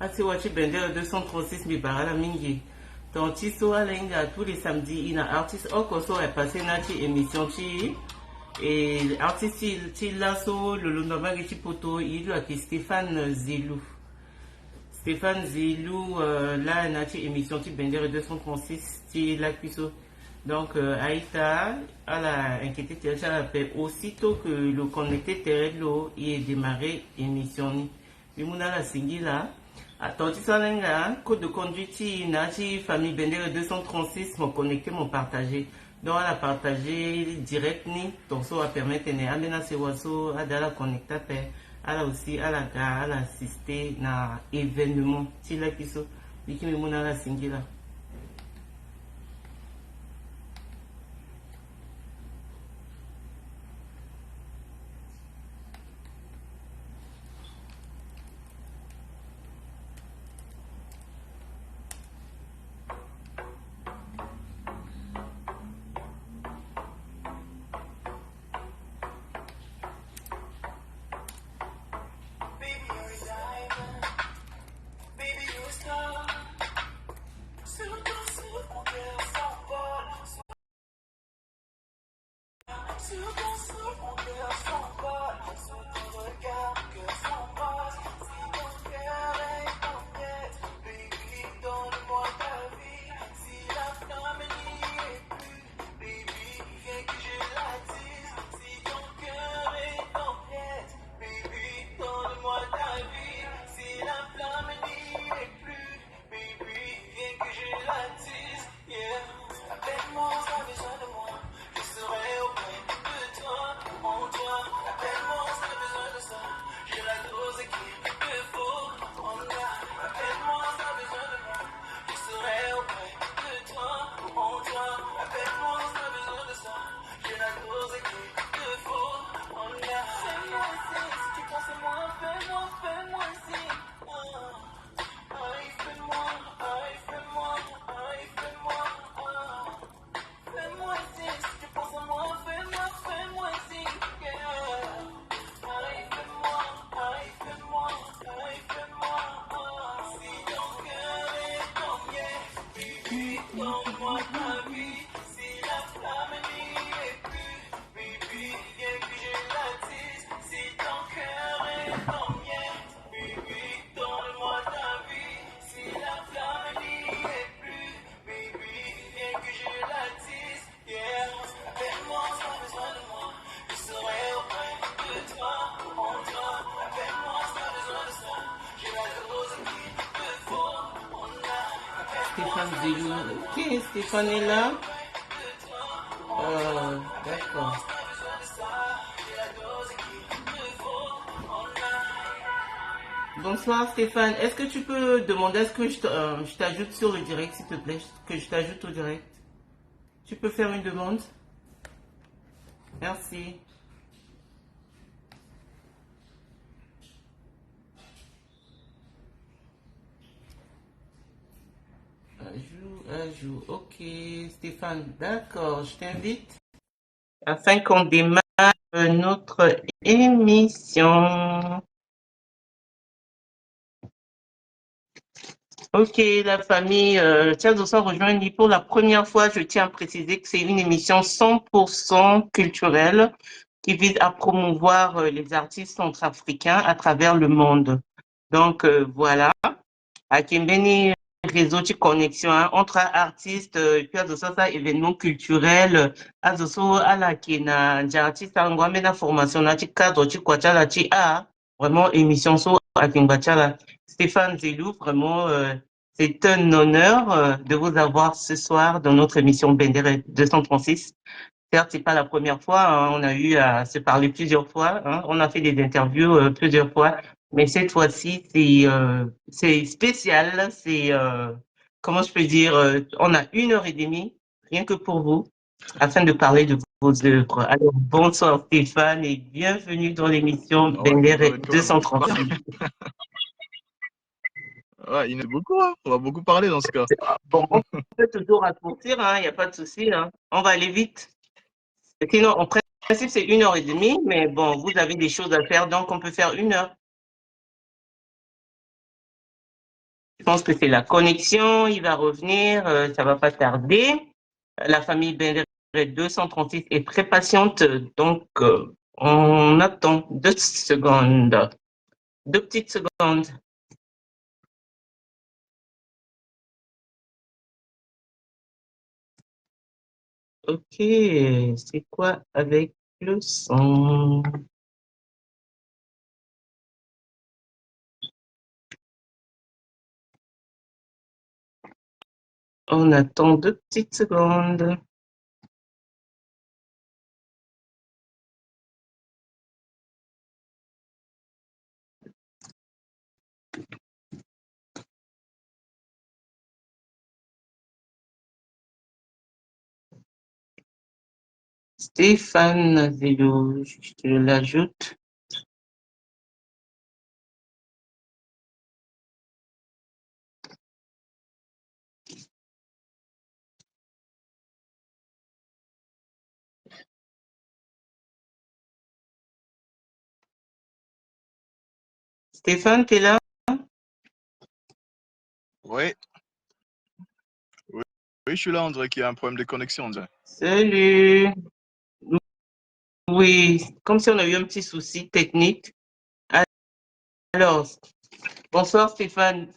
Asi wachi bendera 236 Mibara Mingi. Donc, Tiso Alenga, tous les samedis, il y a un artiste Okoso est passé dans une émission et l'artiste, il lasso, le Londonbag et Poto, il a qui Stéphane Zilou. Stéphane Zilou, là, il y a une émission qui bendera 236, il a cuiso. Donc, Aïta, elle a inquiété, aussitôt que le connecté terrestre, il est démarré l'émission. Il y a la singila. Attends, tu sais, code de conduite, Nachi, famille Bendere 236, m'ont connecté, m'ont partagé. Donc, elle a partagé direct, donc ça va permettre de se voir, à la connecter, elle a aussi, elle a assisté à l'événement. Si là, qui sont, qui me montre la singila. Zélou. Ok, Stéphane est là. D'accord. Bonsoir Stéphane. Est-ce que tu peux demander à ce que je t'ajoute sur le direct, s'il te plaît, que je t'ajoute au direct? Tu peux faire une demande? Merci. Ajout. Ok, Stéphane, d'accord, je t'invite afin qu'on démarre notre émission. Ok, la famille Tchadossa rejoint pour la première fois. Je tiens à préciser que c'est une émission 100% culturelle qui vise à promouvoir les artistes centrafricains à travers le monde. Donc voilà, à Kimbeni réseau de connexion hein, entre artistes et puis à événements culturels à la kina artiste ngwamena formation na cadre tu kwachala ti a vraiment émission so à Kimbachala. Stéphane Zelou, vraiment c'est un honneur de vous avoir ce soir dans notre émission Bendere 236. Certes, c'est pas la première fois, hein, on a eu à se parler plusieurs fois, hein, on a fait des interviews plusieurs fois, mais cette fois-ci, c'est spécial, c'est, comment je peux dire, on a 1 heure et demie, rien que pour vous, afin de parler de vos œuvres. Alors, bonsoir Stéphane et bienvenue dans l'émission Ouais, Bender bonsoir à toi. 236. Ouais, il y en a beaucoup, hein. On va beaucoup parler dans ce cas. Bon, on peut toujours raccourcir, hein, il n'y a pas de souci, hein. On va aller vite. Sinon, en principe, c'est 1 heure et demie, mais bon, vous avez des choses à faire, donc on peut faire 1 heure. Je pense que c'est la connexion, il va revenir, ça va pas tarder. La famille Bender 236 est très patiente, donc on attend 2 secondes. 2 petites secondes. Ok, c'est quoi avec le son? On attend 2 petites secondes. Stéphane Zélo, je te l'ajoute. Stéphane, t'es là? Ouais, oui, oui, je suis là, on dirait qu'il y a un problème de connexion, on dirait. Salut. Oui, comme si on a eu un petit souci technique. Alors, bonsoir Stéphane.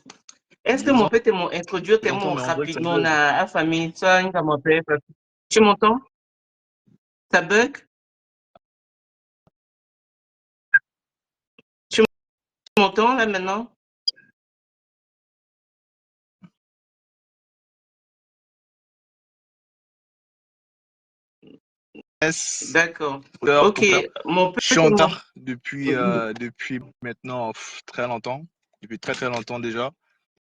Est-ce Je que vous mon père introduire entends, tellement mais on dirait que ça rapidement bug. la famille? Ça, il va m'appeler. Tu m'entends? Ça bug? Tu m'entends là maintenant? Yes, D'accord. Ok, pour faire. mon Je père suis en tellement. retard depuis maintenant très longtemps, depuis très longtemps déjà.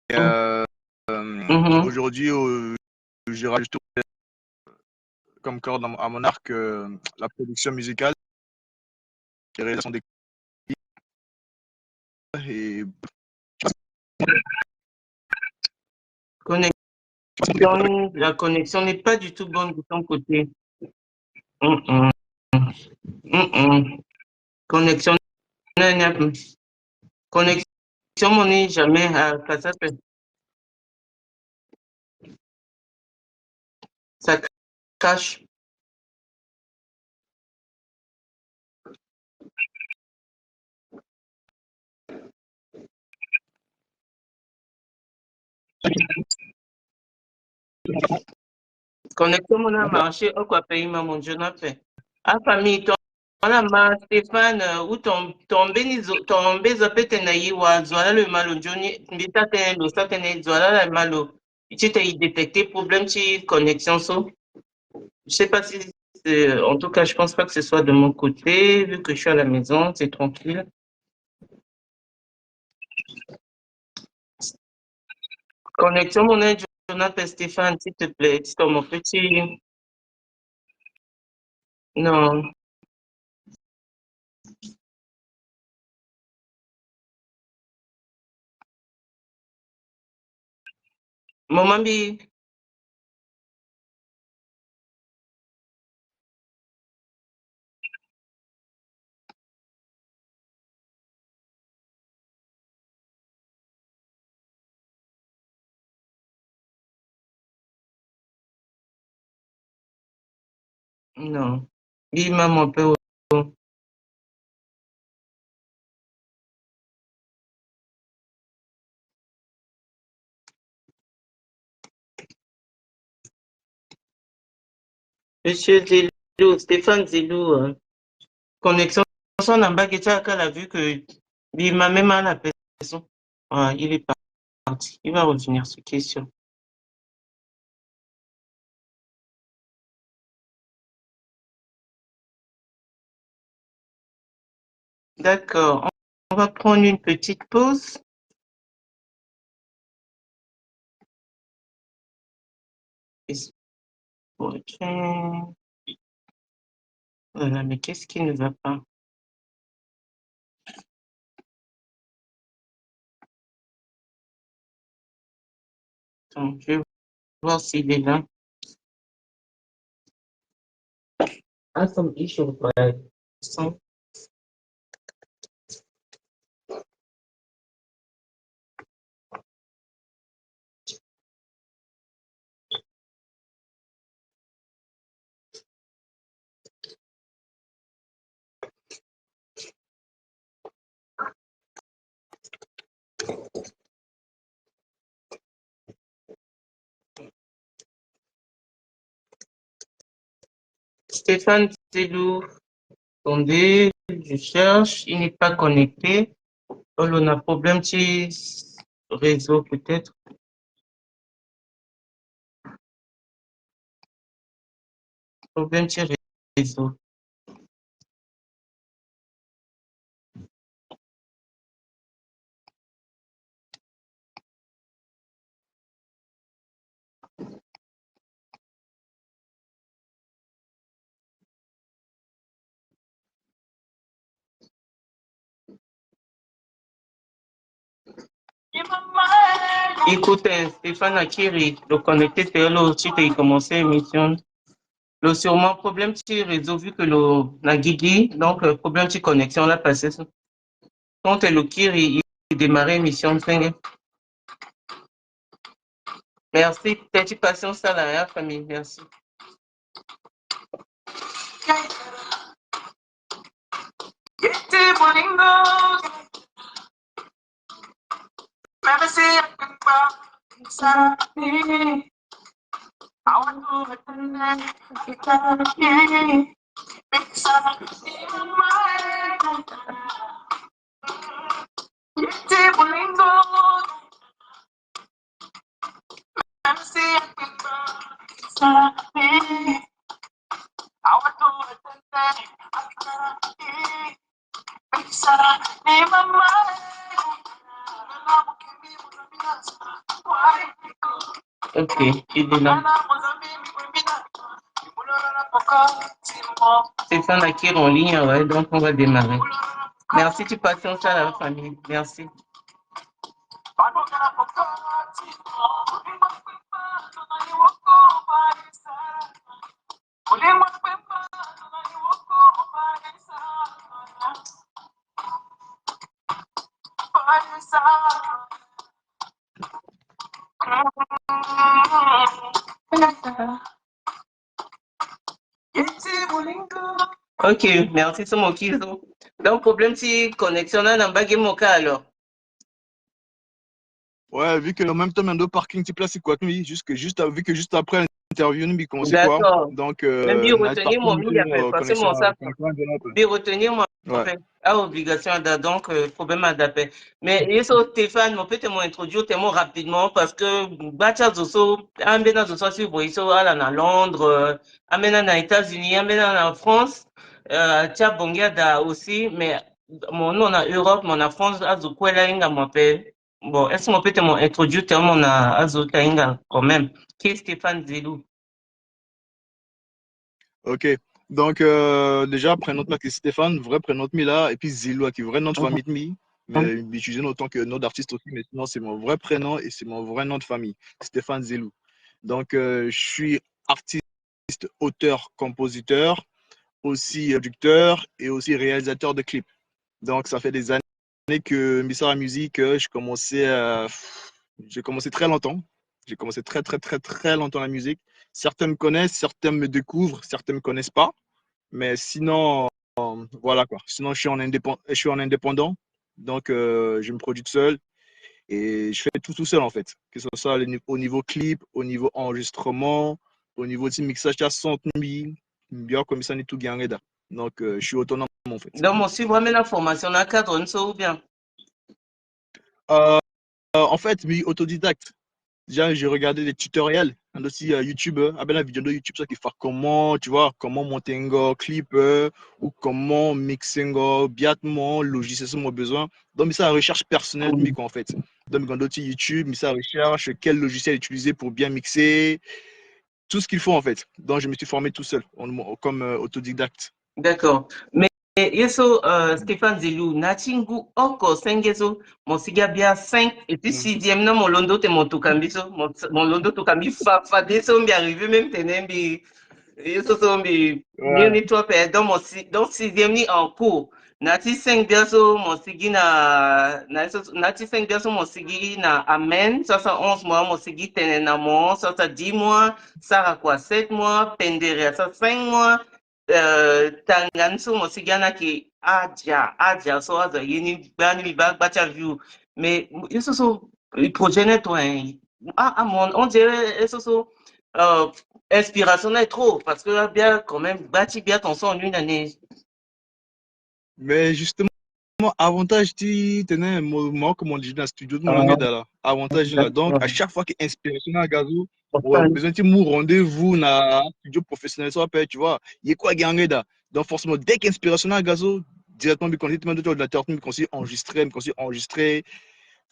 Et, Mhm. aujourd'hui, j'ai rajouté comme corde à mon arc la production musicale, la réalisation des clips et La connexion n'est pas du tout bonne de ton côté. Mhm. Mhm. Connexion, connexion, mon n'est jamais ça fait. Ça cache. Connexion, mon a marché. Au quoi pays, mon Dieu, n'a fait. Ah, famille, ton ma Stéphane, ou ton bézo pete na yi wa zwala le malo Johnny, mbita tene lo sa tene zwala la malo. Tu t'es détecté problème de connexion, so. Je sais pas si, en tout cas, je pense pas que ce soit de mon côté, vu que je suis à la maison, c'est tranquille. Connexion, mon aide, Jonathan Stéphane, s'il te plaît, dis mon petit. Non. Mon mami, non. Dis-moi mon peu. Monsieur Zélou, Stéphane Zélou, connexion, son ambague, tu as vu que il m'a même à la personne. Ah, il est parti. Il va revenir sur question. D'accord. On va prendre une petite pause. Ok. Voilà, mais qu'est-ce qui ne va pas? Attends, je vais voir s'il est là. Ah, some issue, right? Some- Stéphane Zélou, attendez, je cherche, il n'est pas connecté. Oh, on a problème de réseau peut-être. Problème de réseau. Écoute, Stéphane Akiri, le connecté, c'est là aussi qui a commencé l'émission. Le sûrement problème de réseau, vu que le, la guigui, donc problème de connexion, là, passé. Quand le Kiri, il démarrait l'émission. Merci. Peut-être patience à la famille. Merci. Ok, il est là. Stéphane Akir en ligne, ouais, donc on va démarrer. Merci, tu patientes à la famille. Merci. Ok, merci, c'est mon kizo. Donc, problème si connexion là, n'a pas mon cas alors. Ouais, vu que en même temps, il y a deux parkings, tu places quoi, oui, juste, vu que juste après, interview, nous, c'est quoi? D'accord. Donc, Même bien n'a pas retenir mon milieu, parce que connexion mon ça, à bien retenir mon Ouais. fait, à obligation, donc, problème à d'appel. Mais, eso, Stéphane, mon peut-être m'introduire tellement rapidement, parce que, Bacha Zoso, Ambena Zoso, si vous voyez, à Londres, Ambena aux États-Unis, Ambena en France, Tia Bongiada aussi, mais, mon nom en Europe, mon en France, Azukwela Inga m'appelle. Bon, est-ce qu'on peut te m'introduire tellement à Azukwela Inga, quand même? Qui est Stéphane Zilou? Ok. Donc, déjà, prénom de c'est Stéphane, vrai prénom de Mila, et puis Zilou, qui est vrai nom de famille de Mi. Mais j'utilise autant que nom d'artiste aussi, mais sinon, c'est mon vrai prénom et c'est mon vrai nom de famille, Stéphane Zilou. Donc, je suis artiste, auteur, compositeur, aussi producteur et aussi réalisateur de clips. Donc, ça fait des années que Missa Musique, j'ai commencé très longtemps. J'ai commencé très, très, très, très longtemps la musique. Certains me connaissent, certains me découvrent, certains ne me connaissent pas. Mais sinon, voilà quoi. Sinon, je suis en indépendant. Donc, je me produis tout seul et je fais tout seul en fait. Que ce soit au niveau clip, au niveau enregistrement, au niveau de mixage, à 100 000, bien comme ça, n'est tout gagné. Donc, je suis autonome en fait. Donc, moi, si vraiment la formation, dans le cadre, ou bien. Euh, En fait, oui, autodidacte. Déjà, j'ai regardé des tutoriels, aussi YouTube, la vidéo de YouTube, ça qui fait comment, tu vois, comment monter un clip ou comment mixer un biatement, logiciel sur mon besoin. Donc, ça, recherche personnelle, mais en fait. Donc, dans d'autres YouTube, mais ça recherche quel logiciel utiliser pour bien mixer, tout ce qu'il faut en fait. Donc, je me suis formé tout seul, comme autodidacte. D'accord. Mais, yeso, Stéphane Zelou, Nachingu, Oko, Sengeso, mon Sigabia 5, et puis Mm. sixième, non, mon Londo, te mon Tukambiso, mon Londo, Tukambi, Fade, so, m'y arrivé, même, tenembi, yeso, so, m'y, Ouais. ni toi, père, donc, sixième, ni en cours. Nati 5 biaso, mon Sigi Nati 5 biaso, mon Sigi na Amen, ça, 11 mois, mon Sigi Tenenamon, ça, 10 mois, Sarah, quoi, 7 mois, Penderia, ça, 5 mois, Tanganso Mosigana qui Adia so as a yini bani bacha view mais ils se sont projet toi mon on dirait ils se sont inspirationnel trop parce que bien quand même bâti bien ton son en une année. Mais justement, avantage, tu tenais moi, comme on dit dans le studio, nous langue là. Avantage là. Donc, à chaque fois qu'il y a inspiration à gazo, on a besoin de mon rendez-vous dans le studio professionnel, ça tu vois, il y a quoi gagner là. Donc, forcément, dès qu'il y a inspiration à gazo, directement, quand il y a de la terre, me conseille enregistrer,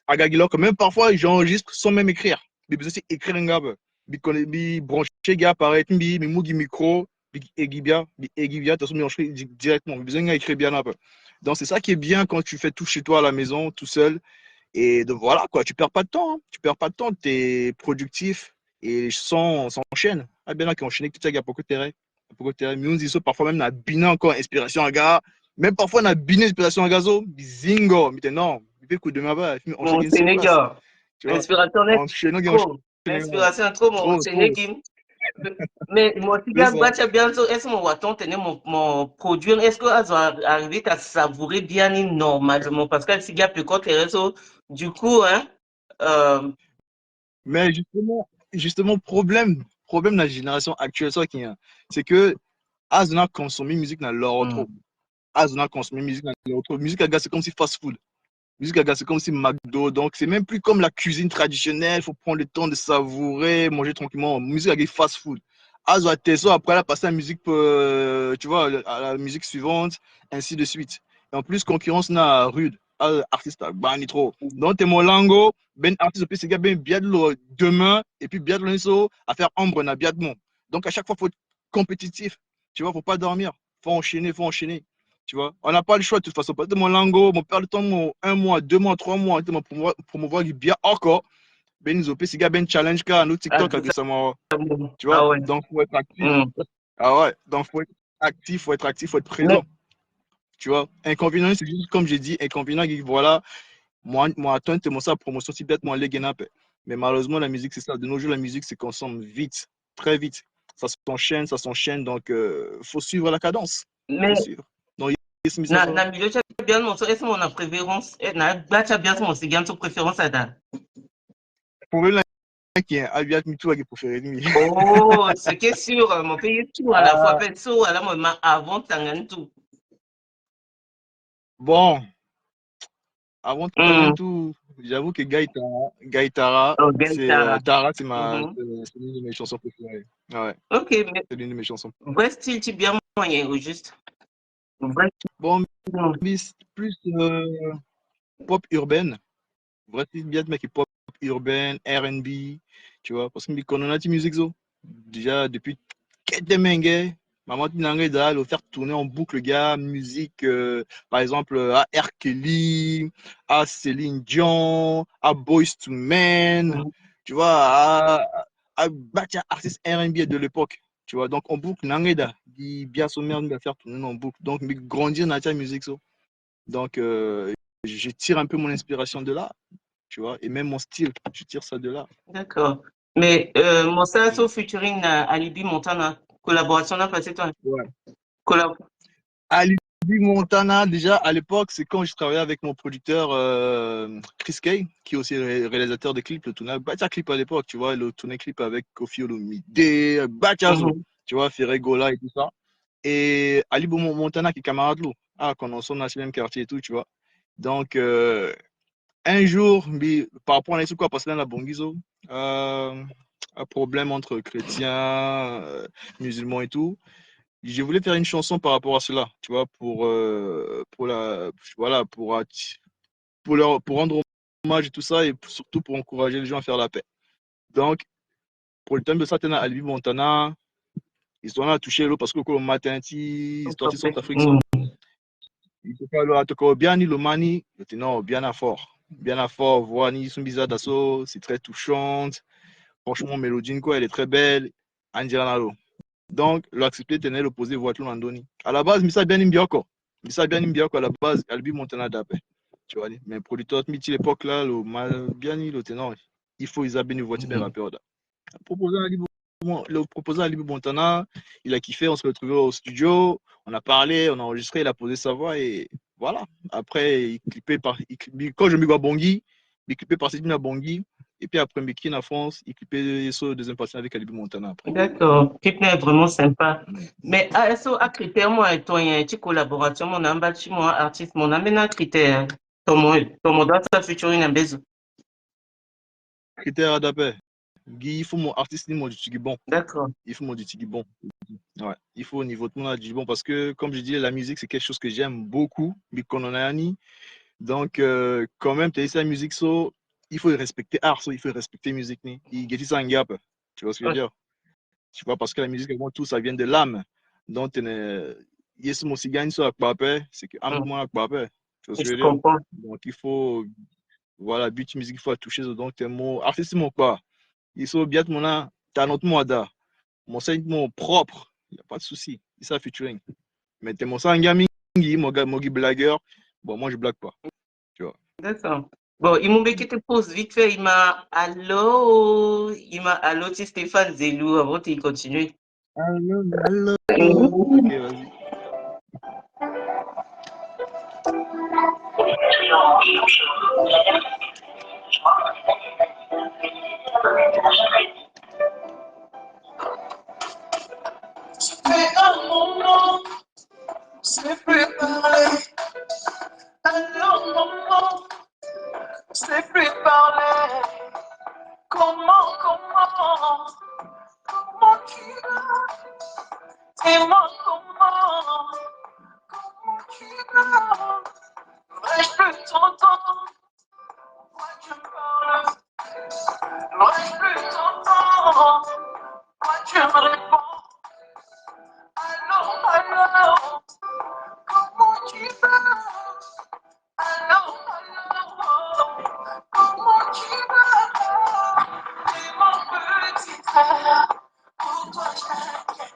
à Gagilor, que même parfois, j'enregistre sans même écrire. Mais besoin d'écrire un gars, bi brancher gars apparaître, bi mougi micro, bi egibia, de toute façon, directement. Besoin d'écrire bien un peu. Donc, c'est ça qui est bien quand tu fais tout chez toi à la maison, tout seul. Et donc, voilà, quoi, tu perds pas de temps. Hein. Tu perds pas de temps, tu es productif et s'enchaîne. Ah, bien là, qui enchaîne tout ça, il y a beaucoup de terrain. Mais on dit ça, parfois même, on a biné encore inspiration à gars. Même parfois, on a biné inspiration à gazo, zingo. Mais non, il fait coup de ma bas, on Mon enchaîne sur place. Sénégal Tu vois, inspirationnel enchaînant, trop inspiration trop mon trop, trop. Sénégal. Mais moi, si C'est bien, ça. bientôt, est-ce que mon watton tenait mon produit, est-ce que elles ont arrivé à savourer bien normalement? Parce que si bien, peut quoi du coup, hein, euh, Mais justement, problème de la génération actuelle, c'est que Azuna consommer musique dans leur trop. Azuna consommer musique dans leur trop. Musique à gaz, c'est comme si fast food. Musique à gaz, c'est comme si McDo. Donc, c'est même plus comme la cuisine traditionnelle. Il faut prendre le temps de savourer, manger tranquillement. Musique à gaz, fast food. Azuna Teso, après, elle a passé à la musique, tu vois, à la musique suivante, ainsi de suite. Et en plus, concurrence n'a rude. Artiste à bani trop. Donc, t'es mon lango, ben artiste, puis c'est ben bien demain, et puis bien de à faire ombre, na bien de mon. Donc, à chaque fois, il faut être compétitif. Tu vois, faut pas dormir. Faut enchaîner, faut enchaîner. Tu vois, on n'a pas le choix de toute façon. Parce que mon lango, mon père de temps, un mois, 2 mois, 3 mois, promouvoir du bien encore. Ben nous c'est ben challenge car nous TikTok c'est ça, récemment. Tu vois, ah ouais. donc faut être actif. Mm. Ah ouais, donc faut être actif, faut être Mais, présent. Tu vois, inconvénient, c'est juste comme j'ai dit, inconvénient, voilà, moi, attends, mon ça promotion, si peut-être moi, les mais malheureusement, la musique, c'est ça. De nos jours, la musique se consomme vite, très vite. Ça s'enchaîne, donc faut suivre la cadence. Faut mais, suivre. Donc, yes, mais ça, na milieu, tu as bien mon, est-ce qu'on a préférence, na, tu as bien mon, c'est bien ton préférence à date. problème qui est Albiat Mitou qui préféré lui. Oh, ce qui est sûr, mon pays tout à la fois, Ah, fait tout à la moment avant Tangan tout. bon, avant Hmm. Tangantou, j'avoue que Gaïtara, Oh, c'est Gaïtara. Tara, Mhm. c'est l'une de mes chansons préférées. Ouais, Ok, mais c'est l'une de mes chansons. vrai style, tu bien moyen, au juste. Vrai Bon, style. plus pop urbaine, vrai style bien mec pop urbaine, R&B, tu vois, parce que on a une musique zo. Déjà depuis Kete Menge, maman Tinanga da le faire tourner en boucle gars, musique par exemple à R. Kelly, à Céline Dion, à Boyz II Men, Mhm. tu vois, à Bacha artiste R&B de l'époque. Tu vois, donc en boucle, Nangeda, dit bien son merde, va faire tourner en boucle. Donc, grandir dans la musique, so. Donc, je tire un peu mon inspiration de là, tu vois, et même mon style, je tire ça de là. D'accord. Mais mon Mm. au featuring Alibi Montana, collaboration là, passé toi. Ouais. Collab Ali Montana, déjà à l'époque, c'est quand je travaillais avec mon producteur Chris Kay, qui est aussi réalisateur de clips, le tournage Bacha Clip à l'époque, tu vois, le tournait clip avec Kofi Olomide, Bachazo, Mhm. tu vois, Ferregola et tout ça. Et Ali Montana qui est camarade, là, qu'on en sonne dans le même quartier et tout, tu vois. Donc, un jour, par rapport à quoi, parce que là, la Bongizo, un problème entre chrétiens, musulmans et tout. Je voulais faire une chanson par rapport à cela, tu vois, voilà, pour rendre hommage et tout ça, et surtout pour encourager les gens à faire la paix. Donc, pour le thème de ça, tu as Albi Montana, ils sont là à toucher l'eau parce que le matin, histoire de Centrafrique, Mhm. il faut pas le toco bien ni le mani, non, bien à fort, voir ni son bizarre d'assaut, c'est très touchante, franchement, mélodie, quoi, elle est très belle, Angela Nalo. Donc, l'accepter tenait l'opposé voiture Landoni. À la base, Missa bien Mbioko. Missa bien Mbioko, à la base, Albi Montana d'Ape. Tu vois, mais producteur, à l'époque là, le mal bien le tenant, il faut Isabelle une voiture bien Mhm. rappeur. Le proposant à Albi Montana, il a kiffé, on se retrouvait au studio, on a parlé, on a enregistré, il a posé sa voix et voilà. Après, quand je me vois Bongi, il clippait par Sidney Bongi. Et puis après, Mikin en France, il clippait sur des impatients avec Albi Montana après. D'accord. Kipner est vraiment sympa. Mm. Mais est-ce à critère, moi, et toi, il y a une petite collaboration, mon ambachi, moi, artiste, mon amène critère. Ton doit ça featuring un baiser. Critère d'appel. Il faut mon artiste, mon du bon. D'accord. Il faut mon du bon. Ouais. Il faut au niveau de mon du bon parce que, comme je disais, la musique, c'est quelque chose que j'aime beaucoup. Mais qu'on en a un. Donc, quand même, tu as la musique, so, il faut respecter art, so, il faut respecter la musique. Il y a ça un gap. Tu vois ce que je veux Ouais. dire? Tu vois, parce que la musique, avant tout, ça vient de l'âme. Donc, il y a ce mot qui gagne sur la c'est que âme, Mm. moi, la tu vois ce que je Je veux dire? comprends. Donc, il faut, voilà, but musique, il faut toucher, donc, tes mots, artiste, mon quoi. Il faut bien mon âme, t'as notre mot à mon segment propre, il n'y a pas de souci. C'est ça, featuring. Mais t'es mon sang gaming, mon gars, mon blagueur. Bon, moi, je blague pas. Tu vois. D'accord. Bon, il m'a qui te pose vite fait, il m'a allô, c'est Stéphane Zelou, avant de continuer. Allô, allô. Ok, vas-y. C'est un moment, c'est préparé. Un moment, c'est préparé. Comment tu vas? Dis-moi comment tu vas? Vais-je plus t'entendre? Moi tu me parles. Vais-je plus t'entendre? Moi tu me réponds. Allô, comment tu vas? Allô, comment tu vas? T'es mon petit frère, pour toi je t'inquiète.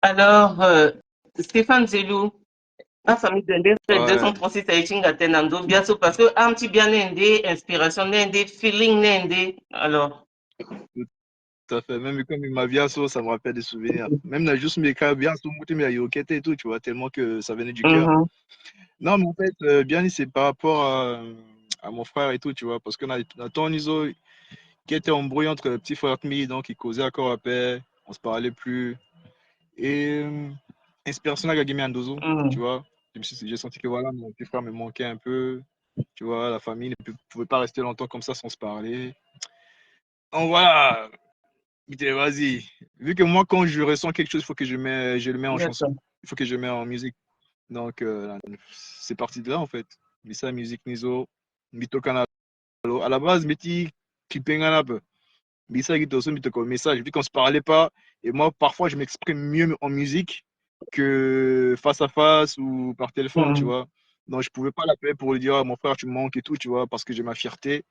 Alors, Stéphane Zelou, la famille de Ouais, 236 Aïchinga Tenando, bien sûr, parce que un petit bien n'indé, inspiration n'indé, feeling n'indé. Alors, tout à fait. Même quand ma vie ça me rappelle des souvenirs. Même là, juste mes cas bien, mais et tout, tu vois, tellement que ça venait du cœur. Non, mais en fait, bien, c'est par rapport à mon frère et tout, tu vois, parce qu'on a ton ISO qui était embrouillé entre le petit frère Tmi, donc il causait encore à paix, on se parlait plus. Et inspiration à Gagemi Andozo, tu vois. J'ai senti que voilà, mon petit frère me manquait un peu, tu vois, la famille ne pouvait pas rester longtemps comme ça sans se parler. Donc voilà, vas-y. Vu que moi, quand je ressens quelque chose, il faut que je le mets en chanson. Il faut que je le mette en musique. Donc, c'est parti de là, en fait. Mais ça, musique Nizo, Mito Kanalo. À la base, Meti Kipenganap. Mais ça, il aussi comme message. Vu qu'on ne se parlait pas, et moi, parfois, je m'exprime mieux en musique que face à face ou par téléphone, tu vois. Donc, je ne pouvais pas l'appeler pour lui dire, ah, mon frère, tu me manques et tout, tu vois, parce que j'ai ma fierté.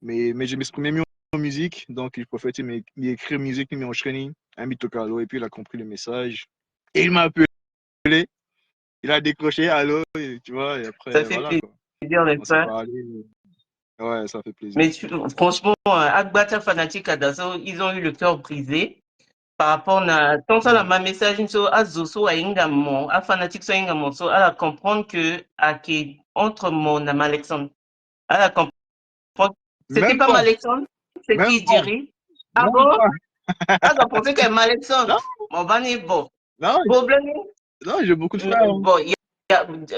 Mais je m'exprimais mieux en musique, donc il préférait m'écrire musique, mais en training, un mitokalo, et puis il a compris le message. Et il m'a appelé, il a décroché, allô, et, tu vois, et ça après, fait voilà, quoi. plaisir, n'est-ce On s'est pas? parlé. Ouais, ça fait plaisir. Mais franchement, Agbata Fanatic Adaso, ils ont eu le cœur brisé par rapport à tant ça la ma message à Zoso à Ingamon, à Fanatic so Ingamon, so à la comprendre que entre mon am Alexandre, à la comprendre, c'était Même pas pas, Alexandre, c'est même qui pas, Jerry? Ah même bon? pas. Ah, j'ai pensé que Alexandre. Non, Mon bani, bon. non, Problème, non, j'ai beaucoup de frères. Hein. bon,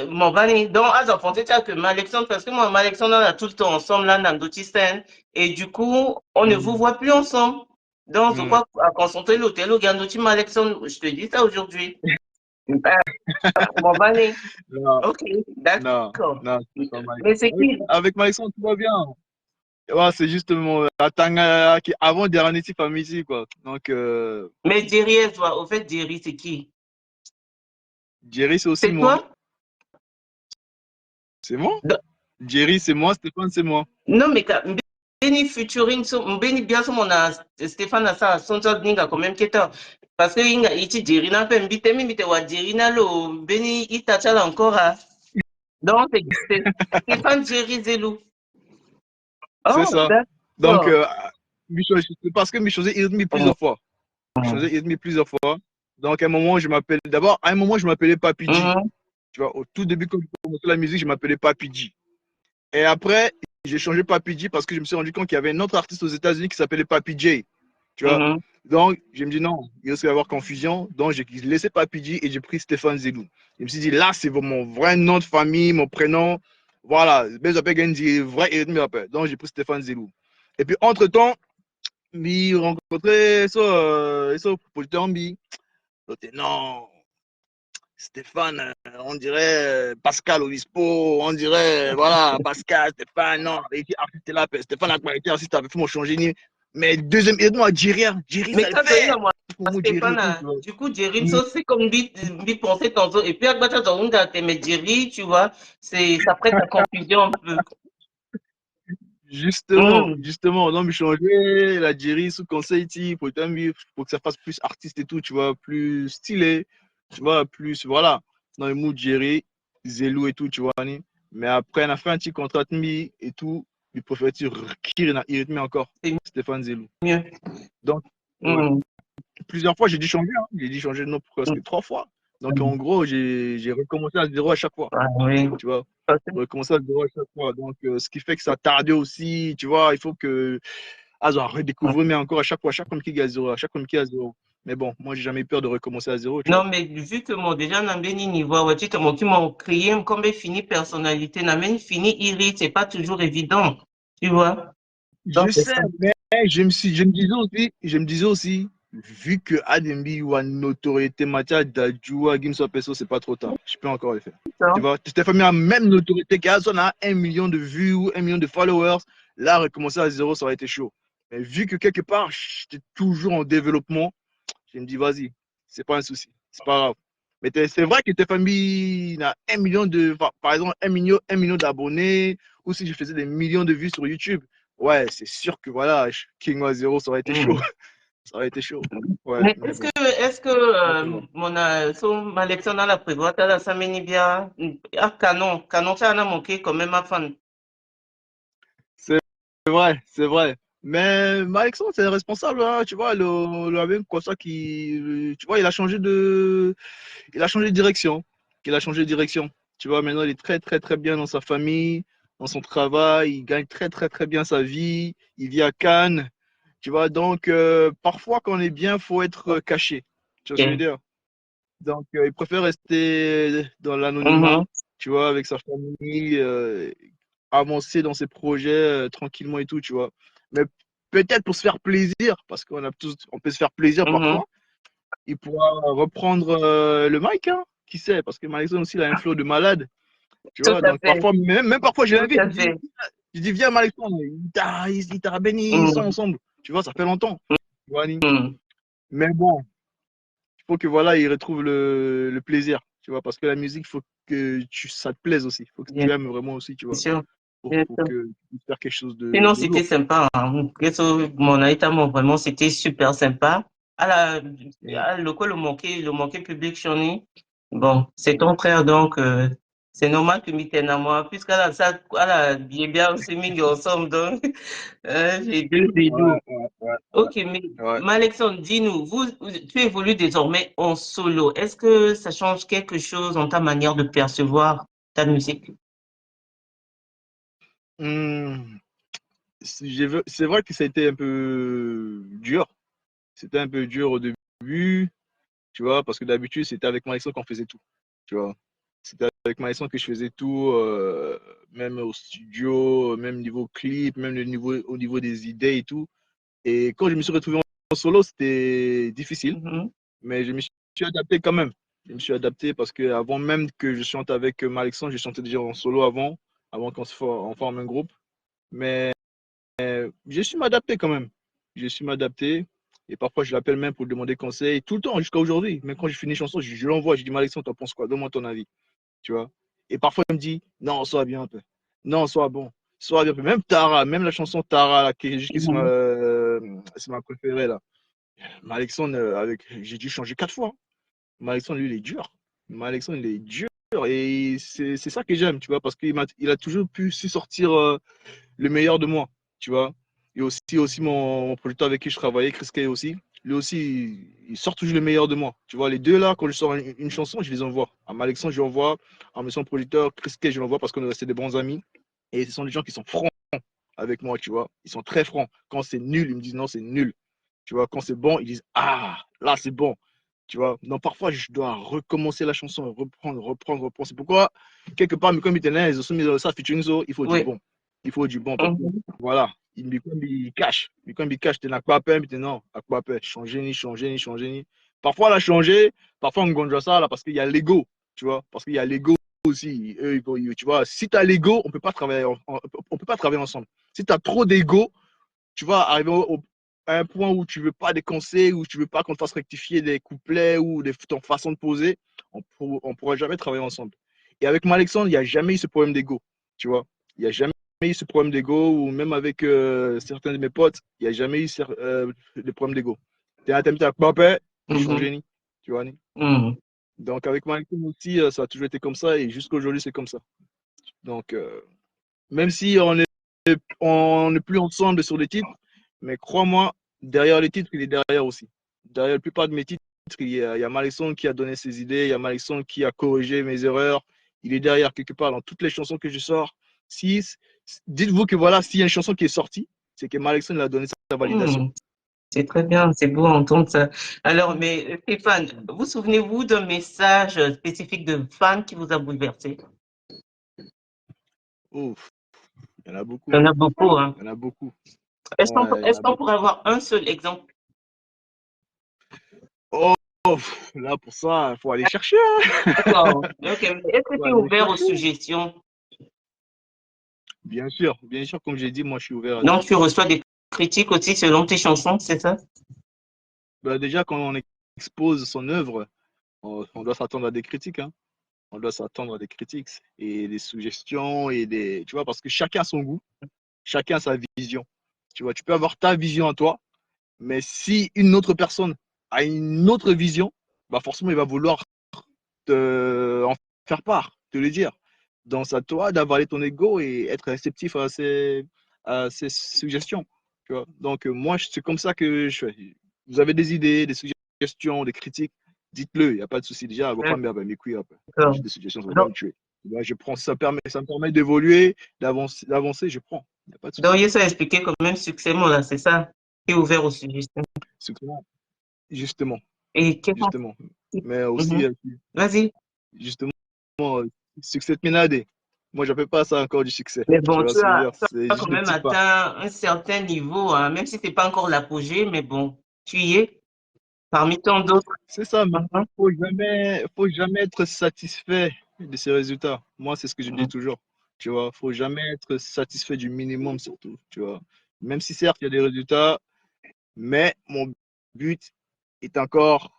mon bani, donc, à j'ai pensé que Alexandre, parce que moi, Alexandre, on a tout le temps ensemble là, dans Dotistan, et du coup, on ne vous voit plus ensemble. Donc, je crois à concentrer l'hôtel au Gandouti Alexandre, je te dis ça aujourd'hui. Ben, mon bani, Non, ok, non, d'accord. non, c'est pas mal. Mais c'est qui? Avec Alexandre, tout va bien. Ouais, c'est juste mon Atanga qui avant dernier famille ici, quoi. Donc, Mais Jerry, toi, au fait, Jerry, c'est qui? Jerry, c'est aussi C'est moi. toi? C'est moi. Do- Jerry, c'est moi. Stéphane, c'est moi. Non, mais Mbeni featuring, Mbeni bien sûr, mon Stéphane a ça, son job ninga quand même, parce que inga ichi Jerry n'a pas mbite, mi mbite wa Jerry na lo, Mbeni itachala encore, hein. Donc, c'est Stéphane Jerry Zelou. C'est Oh, ça. Donc, d'accord. parce que je faisais Irmi plusieurs fois. Je faisais Irmi plusieurs fois. Donc, à un moment, d'abord, à un moment, je m'appelais Papi G. Tu vois, au tout début, quand j'ai commencé la musique, je m'appelais Papi G. Et après, j'ai changé Papi G parce que je me suis rendu compte qu'il y avait un autre artiste aux États-Unis qui s'appelait Papi J. Tu vois. Donc, je me dis non, il risque d'y avoir confusion. Donc, j'ai laissé Papi G et j'ai pris Stéphane Zelou. Je me suis dit, là, c'est mon vrai nom de famille, mon prénom. Voilà, donc j'ai pris Stéphane Zelou. Et puis, entre-temps, j'ai rencontré ce producteur. Non, Stéphane, on dirait Pascal Obispo, on dirait, voilà, Pascal, Stéphane, non, artiste là, Stéphane a été artiste, avait fait mon changer. Mais deuxième, et moi, Jerry, Mais ça le quand tu fait. as moi, Pour moi, Jerry, tout, Stéphane, du coup, Jerry, c'est comme vite penser tantôt. Et puis, à quoi tu as mais Jerry, tu vois, ça prête à confusion un peu. Justement, on a changé l'Algérie sous conseil, pour que ça fasse plus artiste et tout, tu vois, plus stylé, tu vois, plus, voilà, dans le mood Jerry, Zelou et tout, tu vois. Mais après, on a fait un petit contrat de mi et tout, il préfère dire qui il rythme encore, C'est Stéphane Zelou. mieux. Donc, ouais, plusieurs fois, j'ai dû changer, hein. J'ai dû changer de nom presque 3 fois. Donc, en gros, j'ai recommencé à zéro à chaque fois, Ah, oui. tu vois. Recommencer à zéro à chaque fois. Donc, ce qui fait que ça tardait aussi, tu vois, il faut que redécouvrir, mais encore à chaque fois qu'il y a zéro, à chaque fois qu'il y a zéro. Mais bon, moi, j'ai jamais peur de recommencer à zéro, tu Non, vois. mais vu que mon déjà n'a bien niveau, ouais, tu te qui m'ont créé comme fini personnalité, n'a même fini irrite, c'est pas toujours évident, tu vois. Donc Je c'est sais, ça. mais je me disais aussi, vu que Adembi ou une notoriété matière d'Adjoua, Gimso Peso, c'est pas trop tard. Je peux encore le faire. Tu vois, Stéphane a même notoriété qu'Azon a 1 million de vues ou 1 million de followers. Là, recommencer à zéro, ça aurait été chaud. Mais vu que quelque part, j'étais toujours en développement, je me dis, vas-y, c'est pas un souci, c'est pas grave. Mais c'est vrai que tes familles a 1 million par exemple, 1 million d'abonnés, ou si je faisais des millions de vues sur YouTube, ouais, c'est sûr que voilà, King of Zero, ça aurait été chaud. Ça aurait été chaud. Ouais, Mais mais bon. est-ce que mon son Alexandre la prévoit la samedi bien canon ça a manqué quand même à fan. C'est vrai, c'est vrai. Mais Alexandre, c'est responsable, hein, tu vois, le même quoi ça qui, tu vois, il a changé de direction. Il a changé de direction. Tu vois, maintenant, il est très, très, très bien dans sa famille, dans son travail. Il gagne très, très, très bien sa vie. Il vit à Cannes. Tu vois, donc, parfois, quand on est bien, il faut être caché. Tu vois ce que je veux Ok. dire? Donc, il préfère rester dans l'anonymat, Mhm, tu vois, avec sa famille, avancer dans ses projets tranquillement et tout, tu vois. Mais peut-être pour se faire plaisir, parce on peut se faire plaisir mhm. parfois, il pourra reprendre le mic, hein, qui sait, parce que Malexon aussi, il a un flow de malade, tu Tout vois. à Donc fait, parfois, même parfois, je tout l'invite, à fait. je dis, viens Malexon, il t'a béni, ils sont Mhm, ensemble, tu vois, ça fait longtemps, tu vois, mhm. mais bon, il faut que voilà, il retrouve le plaisir, tu vois, parce que la musique, il faut que ça te plaise aussi, il faut que Bien tu aimes vraiment aussi, tu vois, sûr, pour, bien pour sûr. que tu puisses faire quelque chose Sinon, de c'était lourd. sympa, hein. Qu'est-ce mon Aïta, vraiment, c'était super sympa. À Mm. le manqué public, Choni. Bon, c'est ton frère, donc, c'est normal que m'y à moi, puisqu'à la, ça, à la, bien, bien, aussi, mis ensemble, donc, j'ai deux Ouais, vélos. ouais, ouais, Ok, mais, ouais. Alexandre, dis-nous, tu évolues désormais en solo. Est-ce que ça change quelque chose dans ta manière de percevoir ta musique? Mm. C'est vrai que ça a été un peu dur. C'était un peu dur au début, tu vois, parce que d'habitude, c'était avec Alexandre qu'on faisait tout, tu vois. C'était avec Alexandre que je faisais tout, même au studio, même niveau clip, même au niveau des idées et tout. Et quand je me suis retrouvé en solo, c'était difficile, Mhm, mais je me suis adapté quand même. Je me suis adapté parce que avant même que je chante avec Alexandre, je chantais déjà en solo avant on forme un groupe. Mais je suis m'adapter quand même. Je suis m'adapter. Et parfois, je l'appelle même pour demander conseil. Tout le temps, jusqu'à aujourd'hui. Même quand je finis une chanson, je l'envoie. Je dis, Alexandre, t'en penses quoi? Donne-moi ton avis. Tu vois? Et parfois, il me dit, non, sois bien un peu. Non, sois bon. Sois bien un peu. Même Tara, même la chanson Tara, là, qui est mhm, c'est ma préférée, là. Alexandre, j'ai dû changer 4 fois. Alexandre, lui, il est dur. Alexandre, il est dur. Et c'est ça que j'aime, tu vois, parce il a toujours pu su sortir le meilleur de moi, tu vois. Et aussi mon producteur avec qui je travaillais, Chris Kay aussi, lui aussi, il sort toujours le meilleur de moi. Tu vois, les deux là, quand je sors une chanson, je les envoie. À Alexandre, je l'envoie. À mon producteur, Chris Kay, je l'envoie parce qu'on est restés des bons amis. Et ce sont des gens qui sont francs avec moi, tu vois. Ils sont très francs. Quand c'est nul, ils me disent non, c'est nul. Tu vois, quand c'est bon, ils disent ah, là, c'est bon. Tu vois, donc parfois, je dois recommencer la chanson, reprendre. C'est pourquoi, quelque part, comme il ils ont soumis ça, featuring so, il faut du oui. bon. Il faut du bon parce que, Mhm. voilà, il cache. Comme il cache, tu n'as pas peur, mais non, à quoi peur, changer. Parfois, elle a changé, parfois, on gondra ça, là, parce qu'il y a l'ego, tu vois, parce qu'il y a l'ego aussi. Eux, tu vois, si tu as l'ego, on peut pas travailler, on peut pas travailler ensemble. Si tu as trop d'ego, tu vas arriver à un point où tu veux pas des conseils, où tu veux pas qu'on te fasse rectifier des couplets ou ton façon de poser, on pourra jamais travailler ensemble. Et avec Alexandre, il n'y a jamais eu ce problème d'ego, tu vois. Il n'y a jamais eu ce problème d'ego, ou même avec certains de mes potes, il n'y a jamais eu de problème d'ego. Tu es un thème, tu as papa, je suis ton génie. Tu vois. Donc, avec Malcolm aussi, ça a toujours été comme ça, et jusqu'à aujourd'hui, c'est comme ça. Donc, même si on n'est plus ensemble sur les titres, mais crois-moi, derrière les titres, il est derrière aussi. Derrière la plupart de mes titres, il y a Malexon qui a donné ses idées, il y a Malexon qui a corrigé mes erreurs. Il est derrière quelque part dans toutes les chansons que je sors. Dites-vous que voilà, s'il y a une chanson qui est sortie, c'est que Malexon a donné sa validation. C'est très bien, c'est beau d'entendre ça. Alors, mais Stéphane, vous souvenez-vous d'un message spécifique de fan qui vous a bouleversé? Ouf, il y en a beaucoup. Il y en a beaucoup, hein. Il y en a beaucoup. Est-ce qu'on pourrait avoir un seul exemple? Oh, là, pour ça, il faut aller chercher. D'accord. Okay. Est-ce que tu es ouvert aux suggestions? Bien sûr, comme j'ai dit, moi, je suis ouvert à Donc, tu reçois des critiques aussi selon tes chansons, c'est ça? Bah, déjà, quand on expose son œuvre, on doit s'attendre à des critiques. Hein. On doit s'attendre à des critiques et des suggestions tu vois, parce que chacun a son goût, chacun a sa vision. Tu vois, tu peux avoir ta vision à toi, mais si une autre personne a une autre vision, bah forcément, il va vouloir en faire part, te le dire. Donc, c'est à toi d'avaler ton ego et être réceptif à ces suggestions. Tu vois. Donc, moi, c'est comme ça que je fais. Vous avez des idées, des suggestions, des critiques, dites-le, il n'y a pas de souci. Déjà, à vos femmes, mes couilles, j'ai des suggestions, ça va pas me tuer. Là, je prends, ça me permet d'évoluer, d'avancer, je prends. Y a pas de souci. Donc, ça a expliqué quand même succinctement, là, c'est ça? Tu es ouvert aux suggestions. Justement. Et justement. Mais aussi, vas-y. Justement, succès de Ménadé. Moi, j'appelle pas ça encore du succès. Mais bon, tu as quand juste des même petits pas. atteint un certain niveau, hein, même si c'est pas encore l'apogée, mais bon, tu y es parmi tant d'autres. C'est ça, mais faut jamais être satisfait de ces résultats. Moi, c'est ce que je dis toujours. Tu vois, faut jamais être satisfait du minimum surtout. Tu vois, même si certes il y a des résultats, mais mon but est encore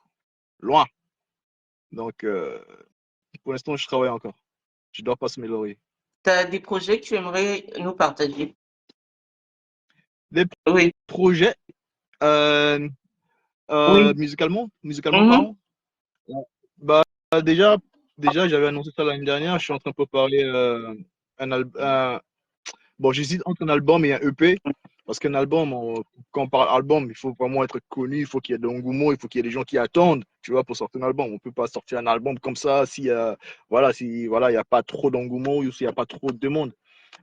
loin. Donc, pour l'instant, je travaille encore. Je ne dois pas se m'éloigner. Tu as des projets que tu aimerais nous partager? Des Oui. projets Oui. musicalement parlant. Bah, déjà, j'avais annoncé ça l'année dernière. Je suis en train de préparer un album. Bon, j'hésite entre un album et un EP. Parce qu'un album, quand on parle album, il faut vraiment être connu, il faut qu'il y ait de l'engouement, il faut qu'il y ait des gens qui attendent, tu vois, pour sortir un album. On ne peut pas sortir un album comme ça si, voilà, il n'y a pas trop d'engouement ou s'il n'y a pas trop de demande.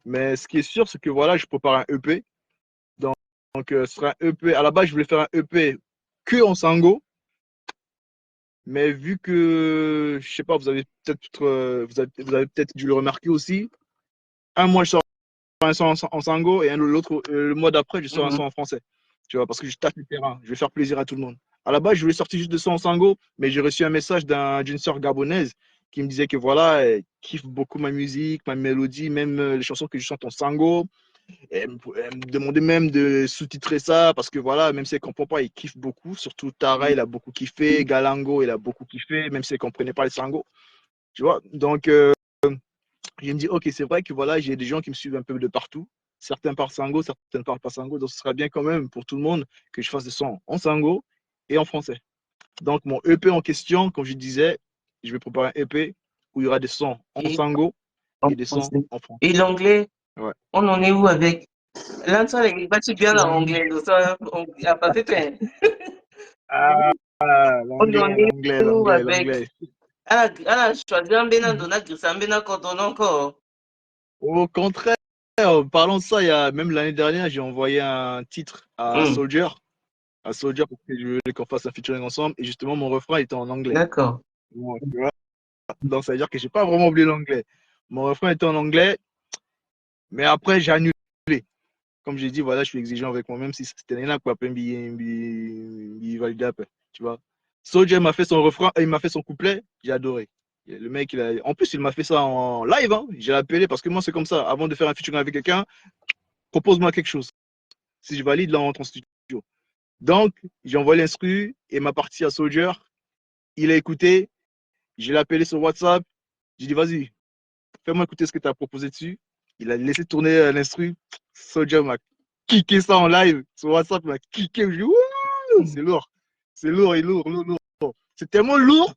Mais ce qui est sûr, c'est que voilà, je prépare un EP. Donc, ce sera un EP. À la base, je voulais faire un EP que en sango. Mais vu que, je sais pas, vous avez peut-être dû le remarquer aussi, un mois je sors un son en sango et l'autre, le mois d'après, je sors un son en français. Tu vois, parce que je tâte le terrain, je vais faire plaisir à tout le monde. À la base, je voulais sortir juste de son en sango, mais j'ai reçu un message d'une sœur gabonaise qui me disait que voilà, elle kiffe beaucoup ma musique, ma mélodie, même les chansons que je chante en sango. Elle me demandait même de sous-titrer ça parce que voilà, même si elle ne comprend pas, il kiffe beaucoup. Surtout Tara, il a beaucoup kiffé. Galango, il a beaucoup kiffé, même si elle ne comprenait pas le sango. Tu vois, donc je me dis, ok, c'est vrai que voilà, j'ai des gens qui me suivent un peu de partout. Certains parlent sango, certains parlent pas sango. Donc ce sera bien quand même pour tout le monde que je fasse des sons en sango et en français. Donc mon EP en question, comme je disais, je vais préparer un EP où il y aura des sons en sango et des sons en français. Et l'anglais, ouais. On en est où avec? Là, tu vas-tu bien en anglais? On a pas fait plein. On en est où avec? Ah, choisir un bénin, donner un bénin quand on encore. Au contraire, parlant de ça, il y a même l'année dernière, j'ai envoyé un titre à Soldier parce que je voulais qu'on fasse un featuring ensemble et justement mon refrain était en anglais. D'accord. Donc ça veut dire que j'ai pas vraiment oublié l'anglais. Mon refrain était en anglais, mais après j'ai annulé. Comme j'ai dit, voilà, je suis exigeant avec moi-même. Si c'était rien quoi, validé après, tu vois. Soldier m'a fait son refrain, il m'a fait son couplet, j'ai adoré. Le mec, en plus, il m'a fait ça en live. Hein. J'ai appelé parce que moi, c'est comme ça. Avant de faire un featuring avec quelqu'un, propose-moi quelque chose. Si je valide, là, on rentre en studio. Donc, j'ai envoyé l'instru et ma partie à Soldier. Il a écouté. Je l'ai appelé sur WhatsApp. J'ai dit, vas-y, fais-moi écouter ce que tu as proposé dessus. Il a laissé tourner l'instru. Soulja m'a kické ça en live. Sur WhatsApp, il m'a kické. Je dis, ouh, c'est lourd. C'est lourd, et lourd, lourd, lourd. C'est tellement lourd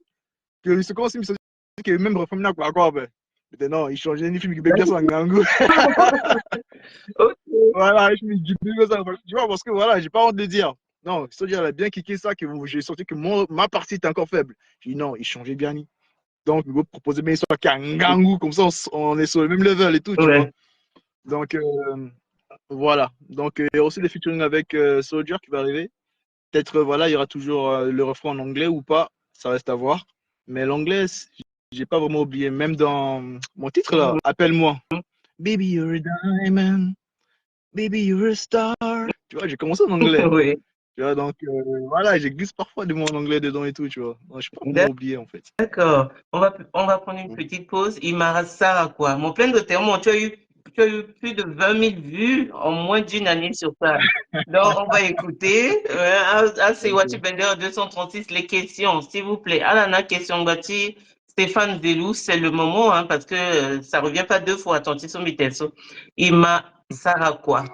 que c'est comme si il que même refait quoi. Mais non, il changeait une film qui bien son gango. Voilà, je me dis ça. Tu vois, parce que voilà, j'ai pas honte de dire. Non, Soulja a bien kické ça, que j'ai senti que ma partie était encore faible. J'ai dit non, il changeait bien. Donc, il va proposer bien histoire qu'un gangou, comme ça, on est sur le même level et tout, tu vois. Donc, voilà. Donc, il y a aussi des featuring avec Soulja qui va arriver. Peut-être, voilà, il y aura toujours le refrain en anglais ou pas, ça reste à voir. Mais l'anglais, j'ai pas vraiment oublié. Même dans mon titre, là, Appelle-moi. Baby, you're a diamond. Baby, you're a star. Tu vois, j'ai commencé en anglais. Oui. Tu vois, donc, voilà, j'ai glisse parfois des mots en anglais dedans et tout, tu vois. Je n'ai pas vraiment oublié, en fait. D'accord. On va prendre une petite pause. Imara Sarah, quoi. Mon plein de termes, tu as eu plus de 20 000 vues en moins d'une année sur ça. Donc, on va écouter. C'est Wati Bender 236, les questions, s'il vous plaît. Alana, question Bati. Stéphane Zelou, c'est le moment, hein, parce que ça revient pas deux fois. Attention, son Mitelso. Ima Sarah, quoi.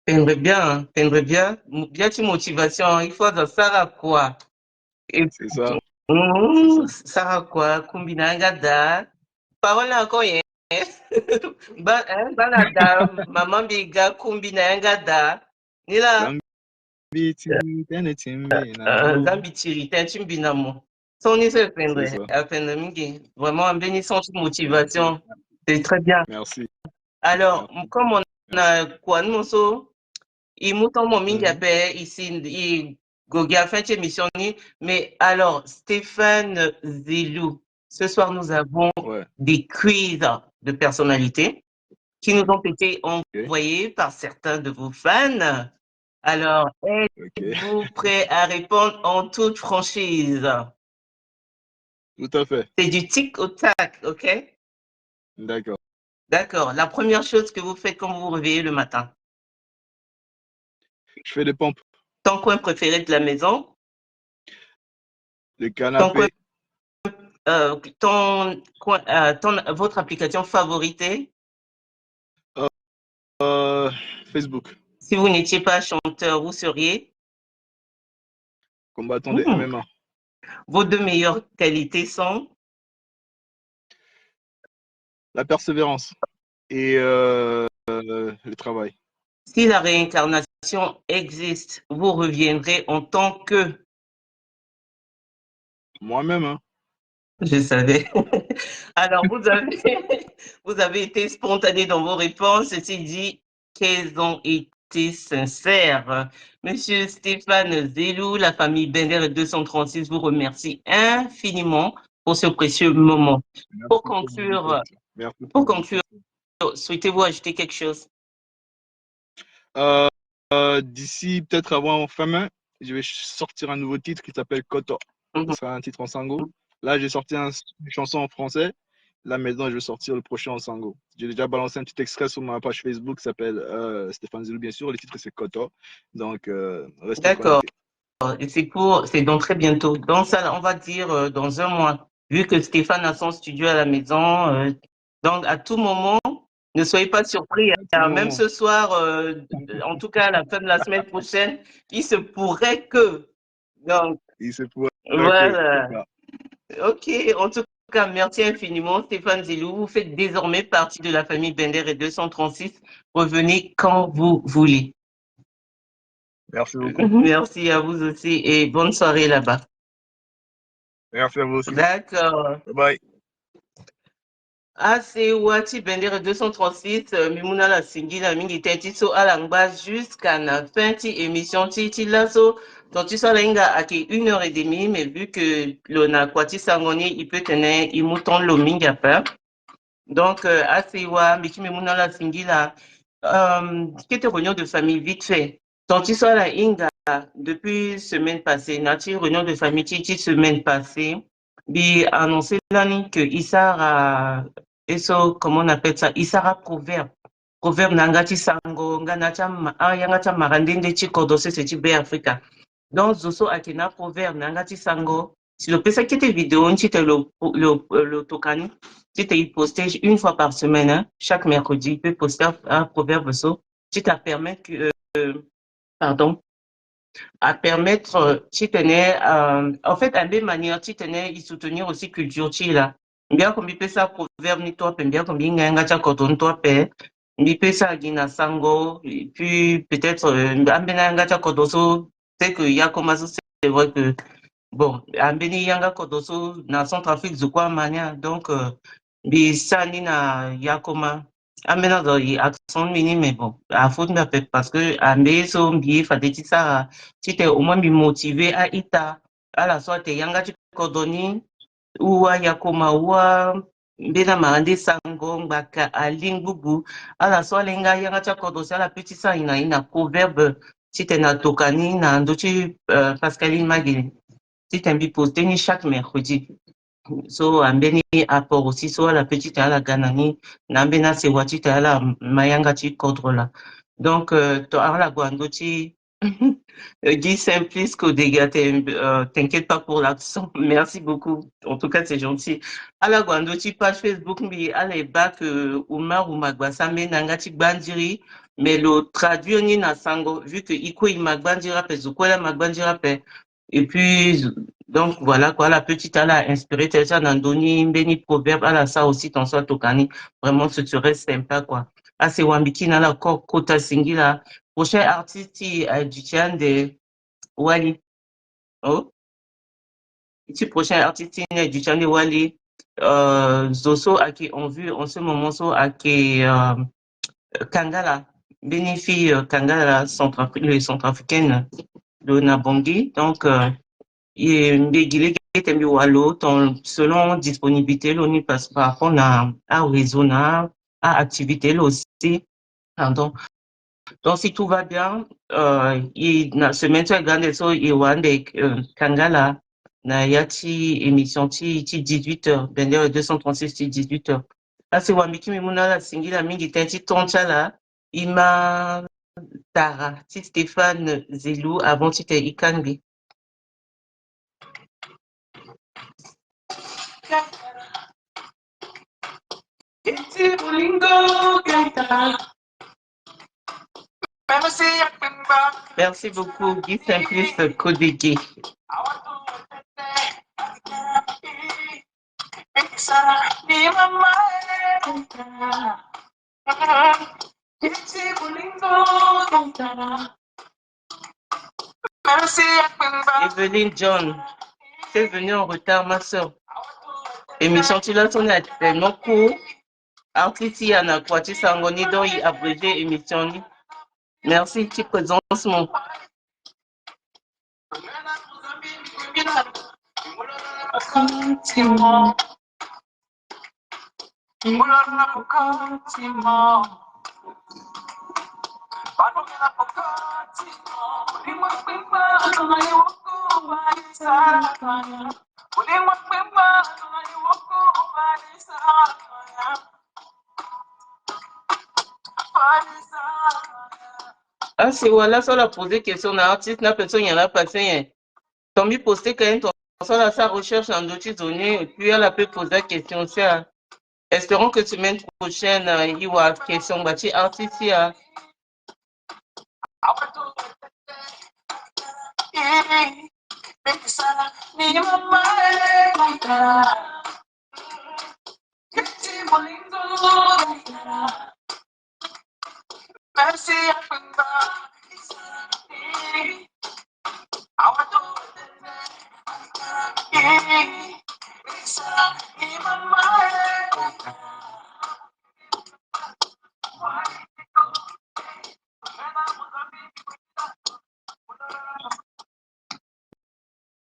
T'aimerais bien, hein, t'aimerais bien. Bien de motivation. Il faut de Sarah, quoi. Et C'est ça. Sarah, quoi. Kumbinanga da. Parole encore, hein. Banada, maman biga kumbinanga da. Nila, Zambi tiri, timbinamo. Son ni se C'est ça. fendre mingi. Vraiment, en bénissant toute motivation. C'est très bien. Merci. Alors, Merci. comme on a quoi, nous, il mouton mon mingi Mhm. appelle ici, il gogia fin de émission ni. Mais alors, Stéphane Zelou, ce soir, nous avons Ouais. des quiz de personnalité qui nous ont été Ok. envoyés par certains de vos fans. Alors, Ok. êtes-vous prêts à répondre en toute franchise? Tout à fait. C'est du tic au tac, ok? D'accord. D'accord. La première chose que vous faites quand vous vous réveillez le matin. Je fais des pompes, Ton coin préféré de la maison, le ton coin, canapé, votre application favorite. euh, Facebook, Si vous n'étiez pas chanteur, vous seriez. combattant de Hmm. MMA. Vos deux meilleures qualités sont. La persévérance et le travail. Si la réincarnation existe, vous reviendrez en tant que. Moi-même, hein. Je savais. Alors, vous avez été spontané dans vos réponses, ceci dit qu'elles ont été sincères. Monsieur Stéphane Zelou, la famille Bender 236 vous remercie infiniment pour ce précieux moment. Pour Merci pour conclure, l'invitation. Merci pour pour conclure, l'invitation. souhaitez-vous ajouter quelque chose? Euh, D'ici peut-être avant fin mai, je vais sortir un nouveau titre qui s'appelle Koto. Ce Mhm. sera un titre en sango. Là, j'ai sorti une chanson en français. Là, maintenant, je vais sortir le prochain en sango. J'ai déjà balancé un petit extrait sur ma page Facebook qui s'appelle Stéphane Zelou, bien sûr. Le titre, c'est Koto. Donc, restez D'accord. connectés. Et c'est donc très bientôt. Donc ça, on va dire dans un mois, vu que Stéphane a son studio à la maison. Donc à tout moment, ne soyez pas surpris, À tout hein. Même moment. ce soir, en tout cas à la fin de la semaine prochaine, il se pourrait que. Donc Il se pourrait que. C'est voilà. ça. Ok. En tout cas, merci infiniment, Stéphane Zilou. Vous faites désormais partie de la famille Bender et 236. Revenez quand vous voulez. Merci beaucoup. Merci à vous aussi et bonne soirée là-bas. Merci à vous aussi. D'accord. Bye bye. Ase wati bendere 236 mimuna la singila mingi tenti so alangba jusqu'à la fin ti émission ti laso donc tu sois inga aki 1 heure et demie mais vu que l'on kwati sangoni il peut tenir il mouton lo mingi apa donc ase wa miki mimuna la singila qui réunion de famille vite fait donc tu sois la inga depuis semaine passée nati réunion de famille ti semaine passée bi annoncé l'année que Issa et so, comment on appelle ça? Isara proverbe. Proverbe nangati sango, nganacha yangata marandinde chi kodose se chi be Africa. Donc, zoso akena proverbe nangati sango. Si le pesa qui était vidéo, on te le tokani, tu t'es posté 1 fois par semaine, hein, chaque mercredi, il peut poster un proverbe so. Tu t'as permis que, pardon, à permettre, tu tenais, en fait, à même manière, tu tenais, y soutenir aussi culture, tu là. Bien comme il peut ça proverbe ni toi, bien comme il y a un gars coton toi, père. Il peut ça gina sango, et puis peut-être, ambena un gars kodoso, c'est que y a comme ça, c'est vrai que, bon, ambeni yanga kodoso, na Centrafrique, de quoi mania, donc, bi ça ni na yakoma. Ambena do y accent mini, mais bon, à faute mais parce que ambe so mbi fadeti ça si tu es au moins motivé à ita à la soit yanga tu kodoni ou à yakoma ou à mbena marande sango mbaka alingubu à la soit lenga yanga tu kodosi à la petite ça ina proverbe si tu na tokani na ndochi Pascaline Magui si tu mbi poster ni chaque mercredi so ambeni apport aussi so à la petite à la ganani nambena se wati à la mayanga tu kodro là donc to à la guandochi Guy Simplice Kodega, t'inquiète pas pour l'accent. Merci beaucoup. En tout cas, c'est gentil. À la Guandochi, page Facebook, mais à l'époque, Oumar ou Magwasa, mais Nangati Bandiri, mais le traduit ni na sango, vu que Iko il Magbandira, Pezukola Magbandira, et puis, donc voilà quoi, la petite, elle a inspiré Telsa Nandoni, Beni Proverbe, elle a ça aussi, ton soit Tokani. Vraiment, ce serait sympa quoi. Ah, c'est Wambiki, la Kota Singila. Prochain artiste du tien de Wally. Oh, le prochain artiste du tien de Wally. Zoso à qui on vu en ce moment so à qui Kangala bénéficie Kangala les centrafricaine de Nabongi. Donc il est qui Wallo selon disponibilité l'on y passe par rapport à réseau à activité là aussi. Pardon. Donc, si tout va bien, semaine tu regardes so Iwande Kangala na yati émission ti 18h, Bender 236 ti 18h. Asi wambiki mimuna la singila mingi tenti tonchala. Ima Tara, ti Stéphane Zelou, avant tu t'es Ikangi. Merci beaucoup, Guy Simplice Kodeke. Evelyne John, c'est venu en retard, ma soeur. Émission, tu l'as sonné tellement court. Artiti Anna Kwati Sangoni, dont il abrégé émission. Merci, tu présence mon. Ah, c'est voilà, ça l'a posé question à l'artiste, la personne y en a passé. Tant mieux poster quand même, ça là, sa recherche en d'autres données, et puis elle a pu poser la question aussi. Espérons que semaine prochaine, il y aura question bâti artiste.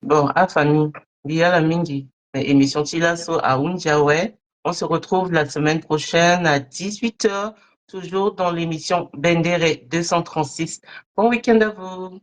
Bon, à famille, via la Mingi, émission Tilasso à Unjawe. On se retrouve la semaine prochaine à 18h, toujours dans l'émission Bendere 236. Bon week-end à vous.